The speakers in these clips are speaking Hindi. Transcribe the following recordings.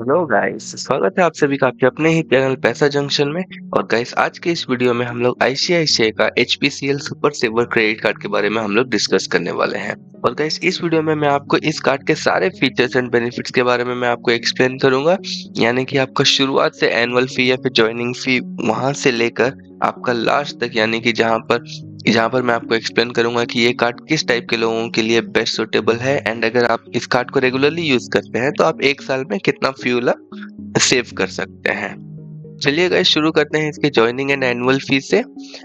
हेलो गाइस, स्वागत है आप सभी का आपके अपने ही चैनल पैसा जंक्शन में। और गाइस, आज के इस वीडियो में हम लोग आईसीआईसीआई का HPCL super saver credit card के बारे में हम लोग डिस्कस करने वाले हैं। और गाइस, इस वीडियो में मैं आपको इस कार्ड के सारे फीचर्स एंड बेनिफिट्स के बारे में मैं आपको एक्सप्लेन करूंगा। यानी कि आपका शुरुआत से एनुअल फी या फिर ज्वाइनिंग फी वहां से लेकर आपका लास्ट तक, यानी कि जहाँ पर मैं आपको एक्सप्लेन करूंगा कि ये कार्ड किस टाइप के लोगों के लिए बेस्ट सुटेबल है। एंड अगर आप इस कार्ड को रेगुलरली यूज करते हैं तो आप एक साल में कितना फ्यूल आप सेव कर सकते हैं। चलिए गाइस, शुरू करते हैं इसके ज्वाइनिंग एंड एनुअल फी से।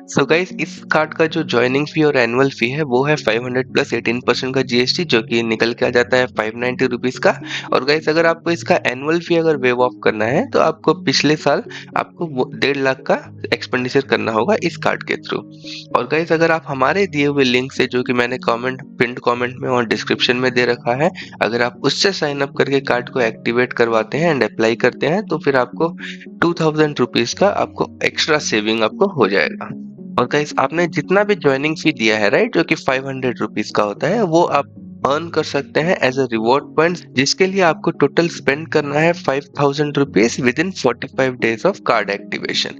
सो गाइस, इस कार्ड का जो ज्वाइनिंग फी और एनुअल फी है वो है 500 प्लस 18% का जीएसटी, जो कि निकल के आ जाता है 590 रुपीज का। और गाइस, अगर आपको इसका एनुअल फी अगर वेव ऑफ करना है तो आपको पिछले साल आपको 1.5 लाख का एक्सपेंडिचर करना होगा इस कार्ड के थ्रू। और गाइस, अगर आप हमारे दिए हुए लिंक से, जो कि मैंने पिंड कमेंट में और डिस्क्रिप्शन में दे रखा है, अगर आप उससे साइन अप करके कार्ड को एक्टिवेट करवाते हैं एंड अप्लाई करते हैं तो फिर आपको 2000 रुपीज का आपको एक्स्ट्रा सेविंग आपको हो जाएगा। और गाइस, आपने जितना भी ज्वाइनिंग फी दिया है, राइट, जो कि 500 रुपीज का होता है, वो आप अर्न कर सकते हैं एज अ रिवॉर्ड पॉइंट, जिसके लिए आपको टोटल स्पेंड करना है 5000 rupees with in 45 days of card activation.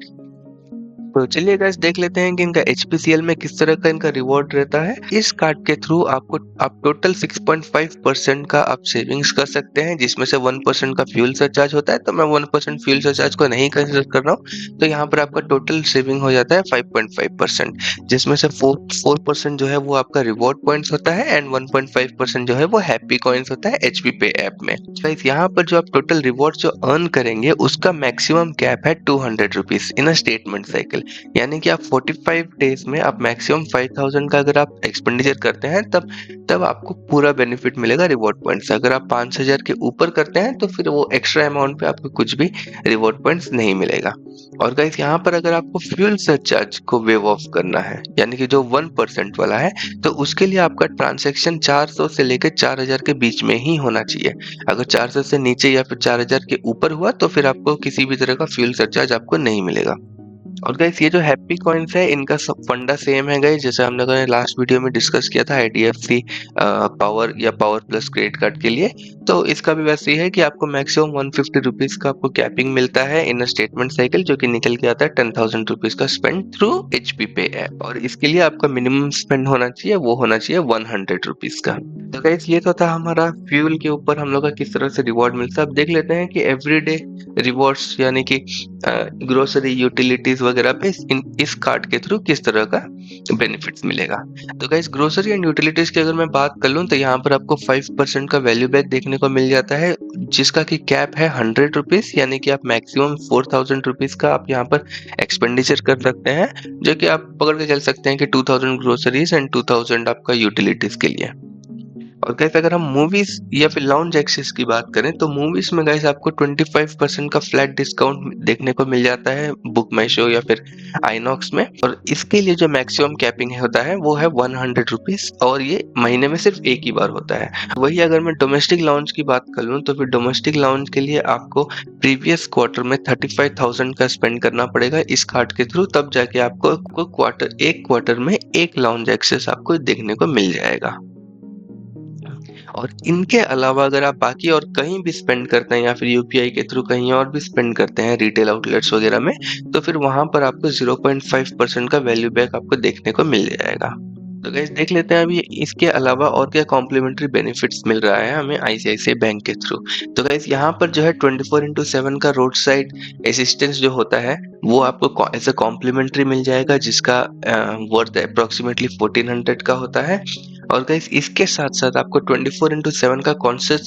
तो चलिए गाइस, देख लेते हैं कि इनका एचपीसीएल में किस तरह का इनका रिवॉर्ड रहता है। इस कार्ड के थ्रू आप टोटल 6.5% का आप सेविंग्स कर सकते हैं, जिसमें से 1% का फ्यूल सरचार्ज होता है। तो मैं 1% फ्यूल सरचार्ज को नहीं कंसिडर कर रहा हूँ, तो यहाँ पर आपका टोटल सेविंग हो जाता है 5.5%, जिसमें से 4% जो है वो आपका रिवॉर्ड पॉइंट्स होता है एंड 1.5% जो है वो हैप्पी कॉइन्स होता है एचपी पे ऐप में। गाइस, यहाँ पर जो आप टोटल रिवॉर्ड जो अर्न करेंगे उसका मैक्सिमम कैप है 200 rupees in a statement cycle. यानी कि आप 45 डेज में आप मैक्सिमम 5000 का अगर आप एक्सपेंडिचर करते हैं तब आपको पूरा बेनिफिट मिलेगा रिवॉर्ड पॉइंट से। अगर आप 5000 के ऊपर करते हैं तो फिर वो एक्स्ट्रा अमाउंट पे आपको कुछ भी रिवॉर्ड पॉइंट्स नहीं मिलेगा। और गाइस, यहाँ पर अगर आपको फ्यूल सरचार्ज को वेव ऑफ करना है, यानी कि जो 1% वाला है, तो उसके लिए आपका ट्रांजैक्शन 400 से लेकर 4000 के बीच में ही होना चाहिए। अगर 400 से नीचे या फिर 4000 के ऊपर हुआ तो फिर आपको किसी भी तरह का फ्यूल सरचार्ज आपको नहीं मिलेगा। और गाइस, ये जो हैप्पी कॉइन्स है, इनका सब फंडा सेम है गाइस, जैसे हम लोगों ने लास्ट वीडियो में डिस्कस किया था आईडीएफसी पावर या पावर प्लस क्रेडिट कार्ड के लिए। तो इसका भी वैसे ही है कि आपको मैक्सिमम 150 रुपीज का आपको कैपिंग मिलता है इन स्टेटमेंट साइकिल, जो कि निकल के आता है 10,000 रुपीज का स्पेंड थ्रू एचपी पे ऐप। और इसके लिए आपका मिनिमम स्पेंड होना चाहिए, वो होना चाहिए 100 रुपीज का। तो गाइस, ये तो था हमारा फ्यूल के ऊपर हम लोग का किस तरह से रिवॉर्ड मिलता है। अब देख लेते हैं कि एवरीडे रिवॉर्ड्स, यानी कि ग्रोसरी यूटिलिटीज वगैरह पे इस कार्ड के थ्रू किस तरह का बेनिफिट्स मिलेगा। तो गाइस, ग्रोसरी एंड यूटिलिटीज की अगर मैं बात कर लूँ तो यहाँ पर आपको 5% का वैल्यू बैक देखने को मिल जाता है, जिसका की कैप है 100 रुपीज, यानी कि आप मैक्सिमम 4000 रुपीज का आप यहाँ पर एक्सपेंडिचर कर सकते हैं, जो कि आप पकड़ के चल सकते हैं कि 2000 ग्रोसरीज एंड 2000 आपका यूटिलिटीज के लिए। और गाइस, अगर हम मूवीज या फिर लाउंज एक्सेस की बात करें तो मूवीज में गाइस आपको 25% का फ्लैट डिस्काउंट देखने को मिल जाता है बुक माई शो या फिर आइनॉक्स में। और इसके लिए जो मैक्सिमम कैपिंग होता है वो है 100 रुपीज, और ये महीने में सिर्फ एक ही बार होता है। वही अगर मैं डोमेस्टिक लाउंज की बात कर लूँ तो फिर डोमेस्टिक लाउंज के लिए आपको प्रीवियस क्वार्टर में 35,000 का स्पेंड करना पड़ेगा इस कार्ड के थ्रू, तब जाके आपको एक क्वार्टर में एक लाउंज एक्सेस आपको देखने को मिल जाएगा। और इनके अलावा अगर आप बाकी और कहीं भी स्पेंड करते हैं या फिर यूपीआई के थ्रू कहीं और भी स्पेंड करते हैं रिटेल आउटलेट्स वगैरह में, तो फिर वहां पर आपको 0.5% का वैल्यू बैक आपको देखने को मिल जाएगा। तो गाइस, देख लेते हैं अभी इसके अलावा और क्या कॉम्प्लीमेंट्री बेनिफिट्स मिल रहा है हमें आईसीआईसीआई बैंक के थ्रू। तो गाइस, यहाँ पर जो है 24/7 का रोड साइड असिस्टेंस जो होता है वो आपको एज अ कॉम्प्लीमेंट्री मिल जाएगा, जिसका वर्थ अप्रोक्सीमेटली 1400 का होता है। और गाइस, इसके साथ साथ आपको 24/7 का कॉन्सर्ट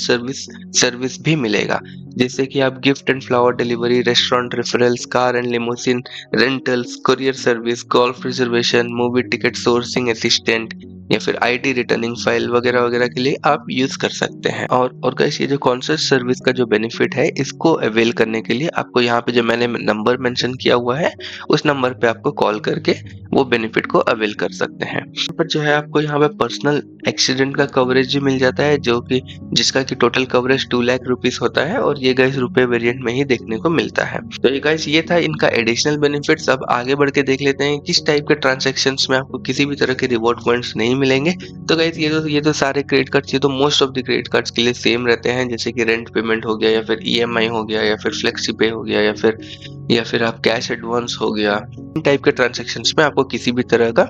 सर्विस भी मिलेगा, जैसे कि आप gift and flower delivery, restaurant referrals, car and limousine rentals, courier service, golf reservation, movie ticket sourcing assistant या फिर आईटी रिटर्निंग फाइल वगैरह वगैरह के लिए आप यूज कर सकते हैं। और गाइस, ये जो कॉन्सर्ट सर्विस का जो बेनिफिट है, इसको अवेल करने के लिए आपको यहाँ पे जो मैंने नंबर मेंशन किया हुआ है उस नंबर पे आपको कॉल करके वो बेनिफिट को अवेल कर सकते हैं। पर जो है आपको यहाँ पे पर्सनल एक्सीडेंट का कवरेज भी मिल जाता है, जो कि जिसका कि टोटल कवरेज 2 लाख रुपीस होता है, और ये गाइस रुपए वेरिएंट में ही देखने को मिलता है। तो ये गाइस, ये था इनका एडिशनल बेनिफिट्स। अब आगे बढ़ के देख लेते हैं किस टाइप के ट्रांजैक्शंस में आपको किसी भी तरह के रिवॉर्ड पॉइंट्स नहीं मिलेंगे। तो गाइस ये तो सारे क्रेडिट कार्ड्स, ये तो most of the credit cards के लिए सेम रहते हैं, जैसे कि रेंट पेमेंट हो गया या फिर ईएमआई हो गया या फिर फ्लेक्सी पे हो गया या फिर आप कैश एडवांस हो गया। इन टाइप के ट्रांजैक्शंस में आपको किसी भी तरह का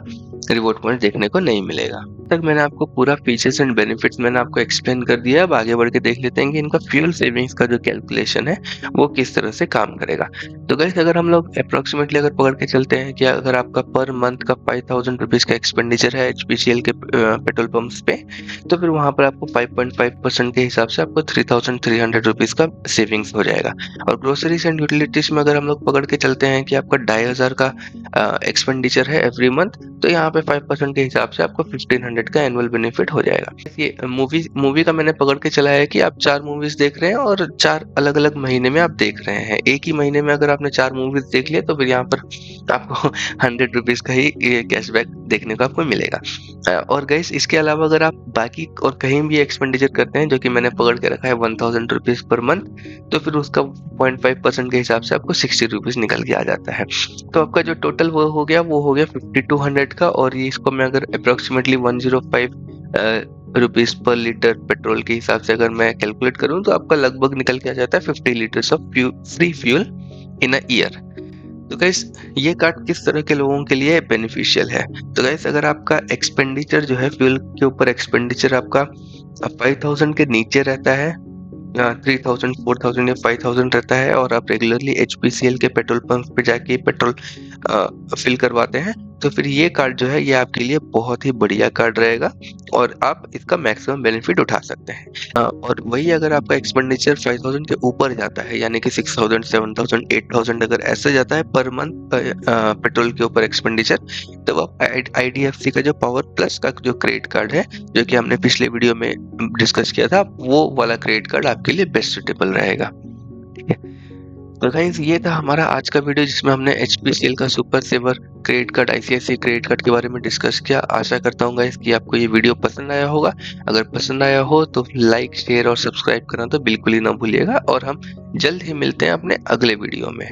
रिवॉर्ड पॉइंट देखने को नहीं मिलेगा। तक मैंने आपको पूरा फीचर्स एंड बेनिफिट्स मैंने आपको एक्सप्लेन कर दिया है। अब आगे बढ़ के देख लेते हैं कि इनका फ्यूल सेविंग्स का जो कैलकुलेशन है वो किस तरह से काम करेगा। तो गाइस अगर हम लोग अप्रोक्सीमेटली अगर पकड़ के चलते हैं कि अगर आपका पर मंथ का 5000 रुपीज का एक्सपेंडिचर है एचपीसीएल के पेट्रोल पंप्स पे, तो फिर वहां पर आपको 5.5% के हिसाब से आपको 3300 रुपीज का सेविंग्स हो जाएगा। और ग्रोसरीज एंड यूटिलिटीज में अगर हम लोग पकड़ के चलते हैं कि आपका 2500 का एक्सपेंडिचर है एवरी मंथ, तो यहाँ पे 5% के हिसाब से आपको 1500 का एनुअल बेनिफिट हो जाएगा। ये मूवी का मैंने पकड़ के चला है कि आप 4 मूवीज देख रहे हैं और 4 अलग-अलग महीने में आप देख रहे हैं। एक ही महीने में अगर आपने 4 मूवीज देख लिया तो फिर यहाँ पर आपको 100 रुपीज का ही ये कैशबैक देखने को आपको मिलेगा। और गाइस इसके अलावा अगर आप बाकी और कहीं भी एक्सपेंडिचर करते हैं, जो कि मैंने पकड़ के रखा है 1000 रुपीज पर मंथ, तो फिर उसका 0.5% के हिसाब से आपको 60 रुपीज निकल के आ जाता है। तो आपका जो टोटल वो हो गया 5200 का। और ये इसको मैं अगर approximately 105 rupees per litre petrol के हिसाब से अगर मैं कैलकुलेट करूं, तो आपका लगभग निकल के आ जाता है 50 litres of free fuel in a year. तो गाइस ये कार्ड किस तरह के लोगों के लिए बेनिफिशियल है? तो गाइस अगर आपका एक्सपेंडिचर जो है फ्यूल के ऊपर एक्सपेंडिचर आपका 5000 के नीचे रहता है, 3000 4000 या 5000 रहता है, और आप रेगुलरली एचपीसीएल के पेट्रोल पंप पे जाके पेट्रोल फिल करवाते हैं, तो फिर ये कार्ड जो है ये आपके लिए बहुत ही बढ़िया कार्ड रहेगा और आप इसका मैक्सिमम बेनिफिट उठा सकते हैं। और वही अगर आपका एक्सपेंडिचर 5000 के ऊपर जाता है, यानी कि 6000 7000 8000 अगर ऐसे जाता है पर मंथ पेट्रोल के ऊपर एक्सपेंडिचर, तो आप आईडीएफसी का जो पावर प्लस का जो क्रेडिट कार्ड है, जो कि हमने पिछले वीडियो में डिस्कस किया था, वो वाला क्रेडिट कार्ड आपके लिए बेस्ट सुटेबल रहेगा। ठीक है, तो गाइस ये था हमारा आज का वीडियो, जिसमें हमने एचपीसीएल का super saver credit card, ICICI credit card के बारे में डिस्कस किया। आशा करता हूँ गाइस कि आपको ये वीडियो पसंद आया होगा। अगर पसंद आया हो तो लाइक शेयर और सब्सक्राइब करना तो बिल्कुल ही ना भूलिएगा, और हम जल्द ही मिलते हैं अपने अगले वीडियो में।